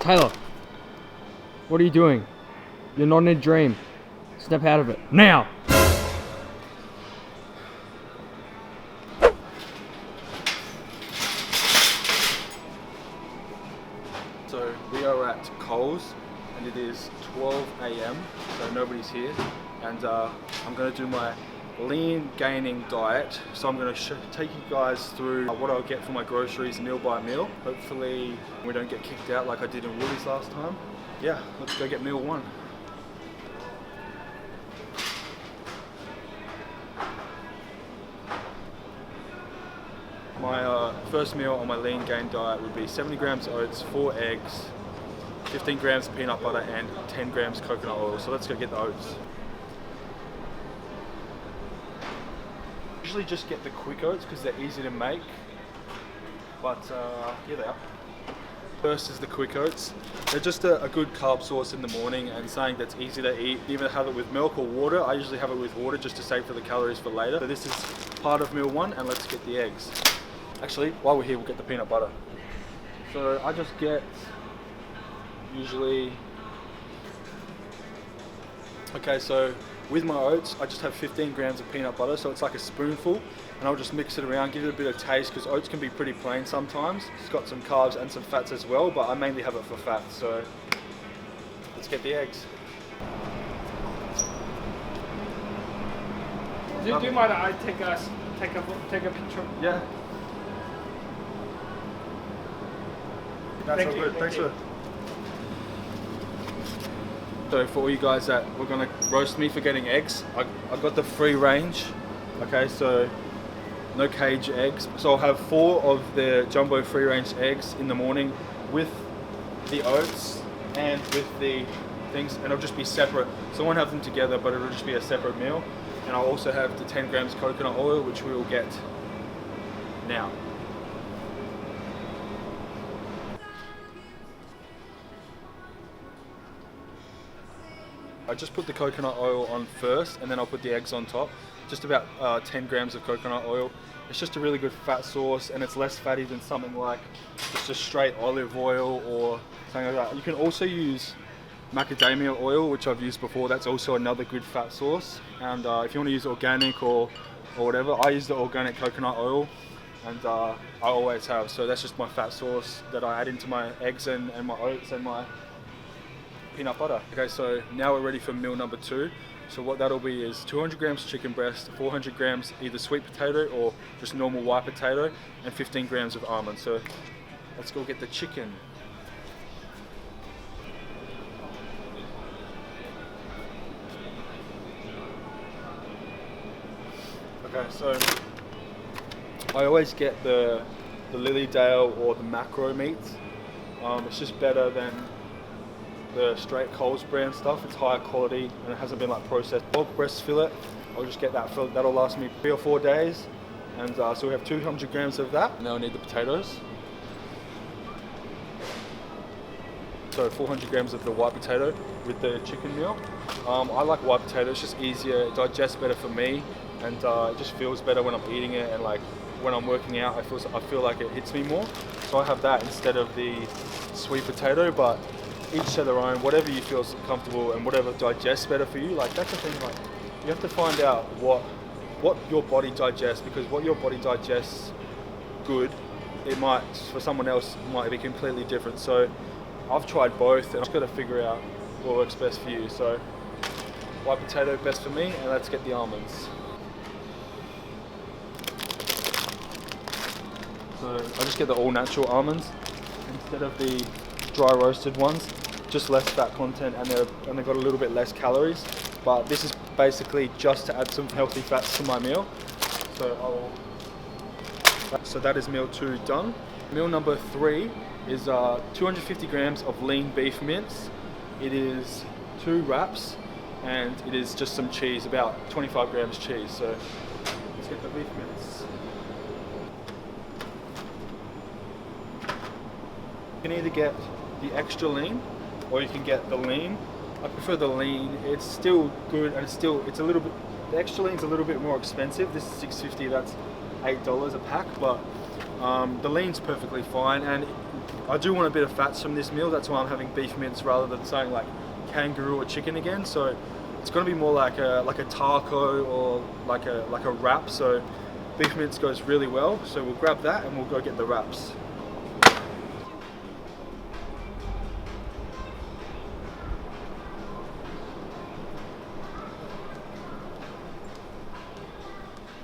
Tyler, what are you doing? You're not in a dream. Step out of it now. So we are at Coles and it is 12 AM, so nobody's here, and I'm going to do my lean gaining diet. So I'm going to take you guys through what I'll get for my groceries meal by meal. Hopefully we don't get kicked out like I did in Woolies last time. Yeah, let's go get meal one. My first meal on my lean gain diet would be 70 grams oats, 4 eggs, 15 grams peanut butter and 10 grams coconut oil. So let's go get the oats. Usually just get the quick oats because they're easy to make, but here they are. First is the quick oats. They're just a good carb source in the morning and something that's easy to eat. You either have it with milk or water. I usually have it with water just to save for the calories for later. So this is part of meal one, and let's get the eggs. Actually, while we're here, we'll get the peanut butter. So I just get usually, okay, so with my oats, I just have 15 grams of peanut butter, so it's like a spoonful, and I'll just mix it around, give it a bit of taste, because oats can be pretty plain sometimes. It's got some carbs and some fats as well, but I mainly have it for fat, so let's get the eggs. Do you mind I take a picture? Yeah. That's Thank all you, good. thank Thanks you. for. So for all you guys that we're gonna roast me for getting eggs, I got the free range. Okay, so no cage eggs. So I'll have 4 of the jumbo free range eggs in the morning with the oats and with the things, and it'll just be separate. So I won't have them together, but it'll just be a separate meal. And I'll also have the 10 grams coconut oil, which we will get now. I just put the coconut oil on first, and then I'll put the eggs on top. Just about 10 grams of coconut oil. It's just a really good fat source, and it's less fatty than something like just a straight olive oil or something like that. You can also use macadamia oil, which I've used before. That's also another good fat source. And if you want to use organic or whatever, I use the organic coconut oil, and I always have. So that's just my fat source that I add into my eggs and my oats and my peanut butter. Okay, so now we're ready for meal number 2. So what that'll be is 200 grams chicken breast, 400 grams either sweet potato or just normal white potato, and 15 grams of almonds. So let's go get the chicken. Okay, so I always get the Lilydale or the macro meat. It's just better than the straight Coles brand stuff. It's higher quality and it hasn't been like processed. Pork breast fillet, I'll just get that fillet. That'll last me 3 or 4 days. And so we have 200 grams of that. Now I need the potatoes. So 400 grams of the white potato with the chicken meal. I like white potato, it's just easier, it digests better for me, and it just feels better when I'm eating it, and like when I'm working out, I feel like it hits me more. So I have that instead of the sweet potato, but each to their own, whatever you feel comfortable and whatever digests better for you. Like that's the thing, like you have to find out what your body digests, because what your body digests good, it might, for someone else, might be completely different. So I've tried both and I've just got to figure out what works best for you. So white potato best for me, and let's get the almonds. So I just get the all natural almonds instead of the dry roasted ones. Just less fat content, and they've got a little bit less calories. But this is basically just to add some healthy fats to my meal. So that is meal 2 done. Meal number 3 is 250 grams of lean beef mince. It is 2 wraps, and it is just some cheese, about 25 grams cheese. So let's get the beef mince. You can either get the extra lean or you can get the lean. I prefer the lean. It's still good, and it's a little bit, the extra lean's a little bit more expensive. This is $6.50, that's $8 a pack, but The lean's perfectly fine, and I do want a bit of fats from this meal. That's why I'm having beef mince rather than saying like kangaroo or chicken again. So it's going to be more like a taco or like a wrap. So beef mince goes really well. So we'll grab that and we'll go get the wraps.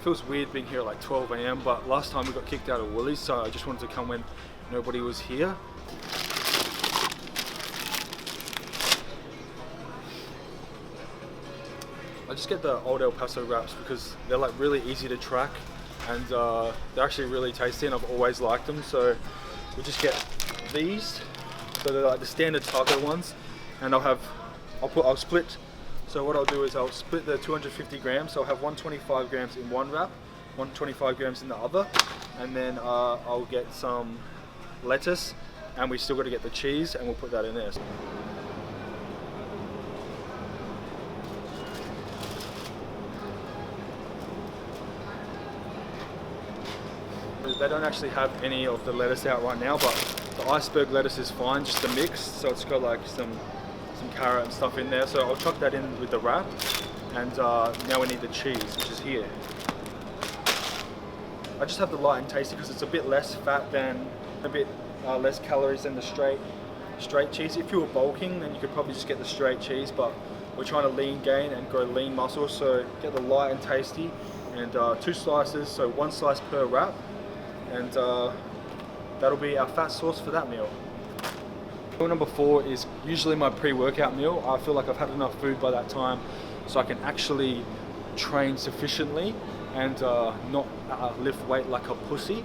Feels weird being here at like 12 AM, but last time we got kicked out of Woolies, so I just wanted to come when nobody was here. I just get the old El Paso wraps because they're like really easy to track, and they're actually really tasty, and I've always liked them. So we just get these. So they're like the standard taco ones, and I'll split. So what I'll do is I'll split the 250 grams. So I'll have 125 grams in one wrap, 125 grams in the other, and then I'll get some lettuce, and we still got to get the cheese, and we'll put that in there. They don't actually have any of the lettuce out right now, but the iceberg lettuce is fine, just a mix. So it's got like some carrot and stuff in there. So I'll chuck that in with the wrap, and now we need the cheese, which is here. I just have the light and tasty because it's a bit less fat than, a bit less calories than the straight cheese. If you were bulking, then you could probably just get the straight cheese, but we're trying to lean gain and grow lean muscle, so get the light and tasty, and 2 slices, so 1 slice per wrap, and that'll be our fat source for that meal. Meal number 4 is usually my pre-workout meal. I feel like I've had enough food by that time, so I can actually train sufficiently and not lift weight like a pussy.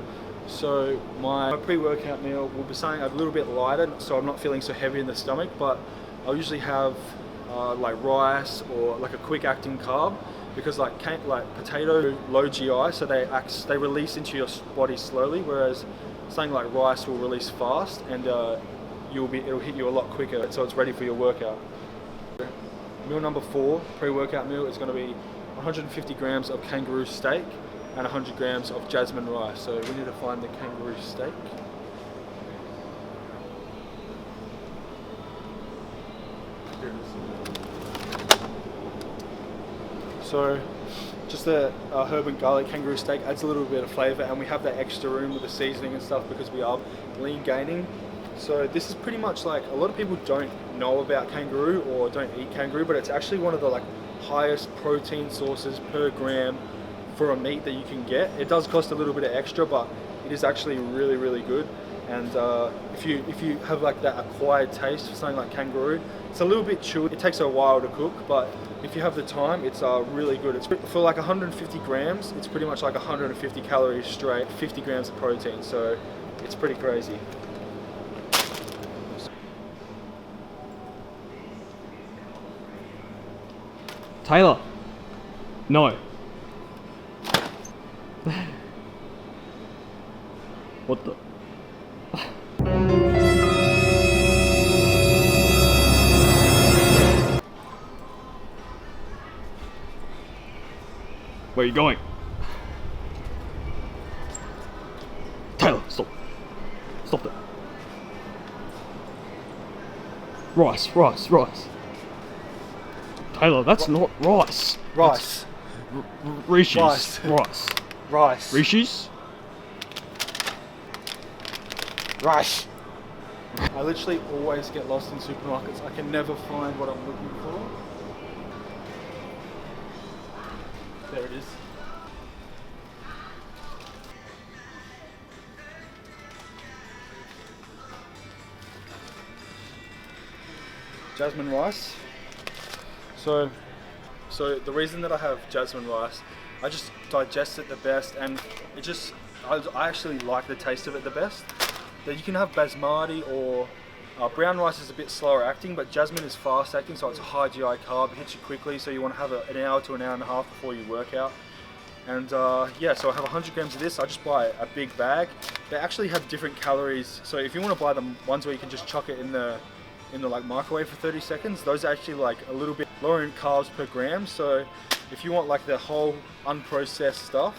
So my pre-workout meal will be something a little bit lighter, so I'm not feeling so heavy in the stomach, but I'll usually have like rice or like a quick acting carb, because like potato low GI, so they release into your body slowly, whereas something like rice will release fast, and it'll hit you a lot quicker, so it's ready for your workout. Meal number 4, pre-workout meal, is going to be 150 grams of kangaroo steak and 100 grams of jasmine rice. So we need to find the kangaroo steak. Here it is. So just the herb and garlic kangaroo steak adds a little bit of flavour, and we have that extra room with the seasoning and stuff because we are lean gaining. So this is pretty much like, a lot of people don't know about kangaroo or don't eat kangaroo, but it's actually one of the like highest protein sources per gram for a meat that you can get. It does cost a little bit of extra, but it is actually really, really good. And if you have like that acquired taste for something like kangaroo, it's a little bit chewy. It takes a while to cook, but if you have the time, it's really good. It's for like 150 grams. It's pretty much like 150 calories straight, 50 grams of protein. So it's pretty crazy. Taylor. No. What the? Where are you going? Taylor, stop. Stop that. Rice. Taylor, that's not rice. Rice. Rishi's. Rice. Rice. Rishi's? Rice. I literally always get lost in supermarkets. I can never find what I'm looking for. There it is. Jasmine rice. So the reason that I have jasmine rice, I just digest it the best, and I actually like the taste of it the best. That you can have basmati or brown rice is a bit slower acting, but jasmine is fast acting, so it's a high GI carb, it hits you quickly, so you want to have an hour to an hour and a half before you work out. And yeah, so I have 100 grams of this. I just buy a big bag. They actually have different calories, so if you want to buy the ones where you can just chuck it in the like microwave for 30 seconds, those are actually like a little bit lower in carbs per gram. So if you want like the whole unprocessed stuff,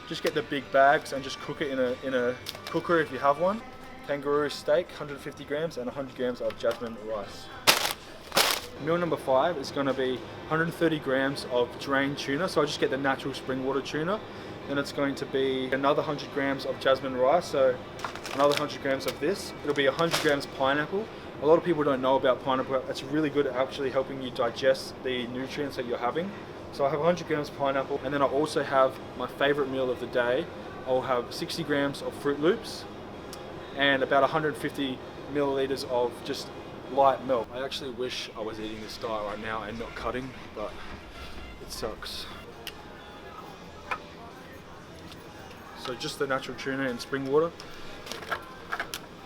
just get the big bags and just cook it in a cooker if you have one. Kangaroo steak, 150 grams, and 100 grams of jasmine rice. Meal number 5 is going to be 130 grams of drained tuna, so I just get the natural spring water tuna. Then it's going to be another 100 grams of jasmine rice, so another 100 grams of this. It'll be 100 grams pineapple. A lot of people don't know about pineapple. It's really good at actually helping you digest the nutrients that you're having. So I have 100 grams of pineapple, and then I also have my favorite meal of the day. I'll have 60 grams of Fruit Loops and about 150 milliliters of just light milk. I actually wish I was eating this diet right now and not cutting, but it sucks. So just the natural tuna and spring water.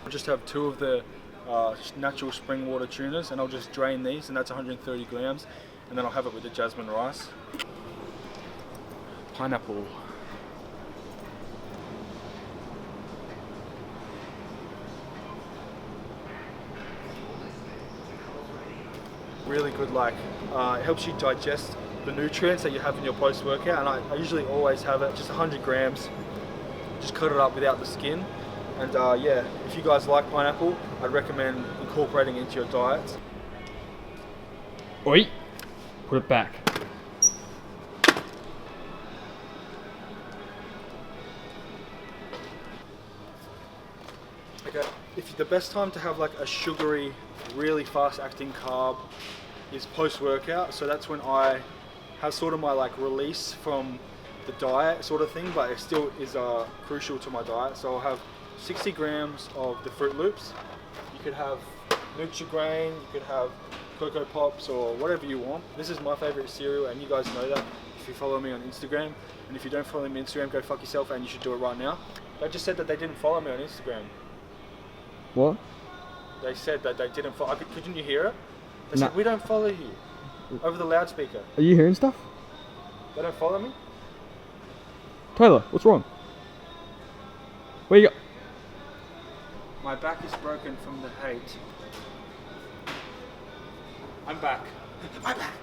I just have 2 of the natural spring water tunas, and I'll just drain these, and that's 130 grams, and then I'll have it with the jasmine rice. Pineapple. Really good, like it helps you digest the nutrients that you have in your post-workout, and I usually always have it just 100 grams, just cut it up without the skin. And yeah, if you guys like pineapple, I'd recommend incorporating it into your diet. Oi! Put it back. Okay, the best time to have like a sugary, really fast-acting carb is post-workout. So that's when I have sort of my like release from the diet sort of thing, but it still is crucial to my diet. So I'll have 60 grams of the Fruit Loops. You could have Nutri-Grain, you could have Cocoa Pops or whatever you want. This is my favorite cereal, and you guys know that if you follow me on Instagram. And if you don't follow me on Instagram, go fuck yourself, and you should do it right now. They just said that they didn't follow me on Instagram. What? They said that they didn't follow. Couldn't you hear it? They Nah. said, we don't follow you. Over the loudspeaker. Are you hearing stuff? They don't follow me? Tyler, what's wrong? Where you go? My back is broken from the hate. I'm back. I'm back.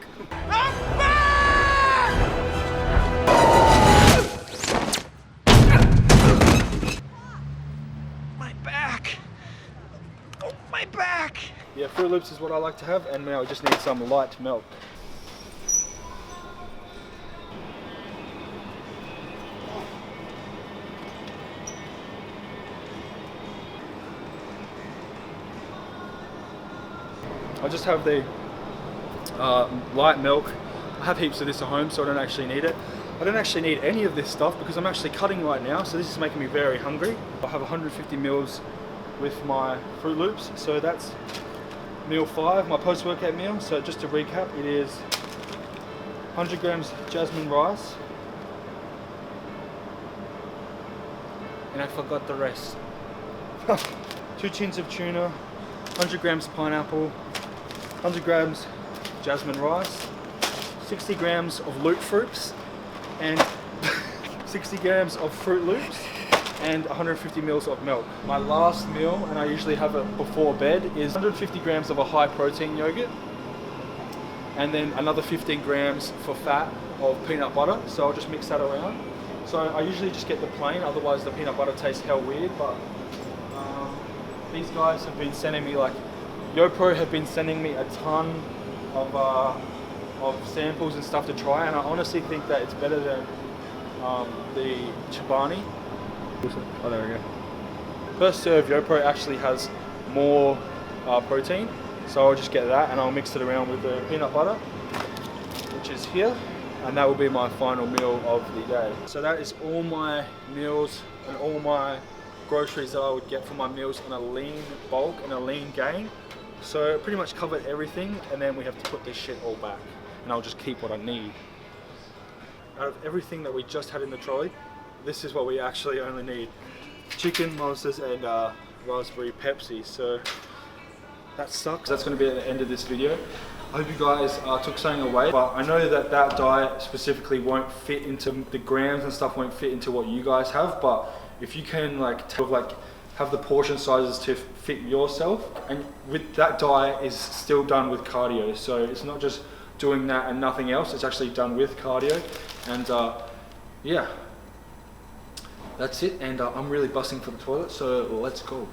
My back. Oh, my back. Yeah, Fruit Loops is what I like to have, and now I just need some light milk. I just have the light milk. I have heaps of this at home, so I don't actually need it. I don't actually need any of this stuff because I'm actually cutting right now, so this is making me very hungry. I have 150 mils with my Fruit Loops, so that's meal 5, my post-workout meal. So just to recap, it is 100 grams jasmine rice, and I forgot the rest. 2 tins of tuna, 100 grams pineapple, 100 grams jasmine rice, 60 grams of loop fruits, and 60 grams of Fruit Loops, and 150 mils of milk. My last meal, and I usually have it before bed, is 150 grams of a high protein yogurt, and then another 15 grams for fat of peanut butter. So I'll just mix that around. So I usually just get the plain, otherwise the peanut butter tastes hell weird, but these guys have been sending me like, YoPro have been sending me a ton of samples and stuff to try, and I honestly think that it's better than the Chobani. Oh, there we go. First serve YoPro actually has more protein, so I'll just get that and I'll mix it around with the peanut butter, which is here, and that will be my final meal of the day. So that is all my meals and all my groceries that I would get for my meals in a lean bulk and a lean gain. So pretty much covered everything, and then we have to put this shit all back, and I'll just keep what I need. Out of everything that we just had in the trolley, this is what we actually only need: chicken, monsters, and raspberry Pepsi. So that sucks. That's going to be at the end of this video. I hope you guys took something away, but I know that that diet specifically won't fit into the grams and stuff, won't fit into what you guys have, but if you can have the portion sizes to fit yourself, and with that diet is still done with cardio, so it's not just doing that and nothing else, it's actually done with cardio. And yeah, that's it, and I'm really busting for the toilet, so let's go.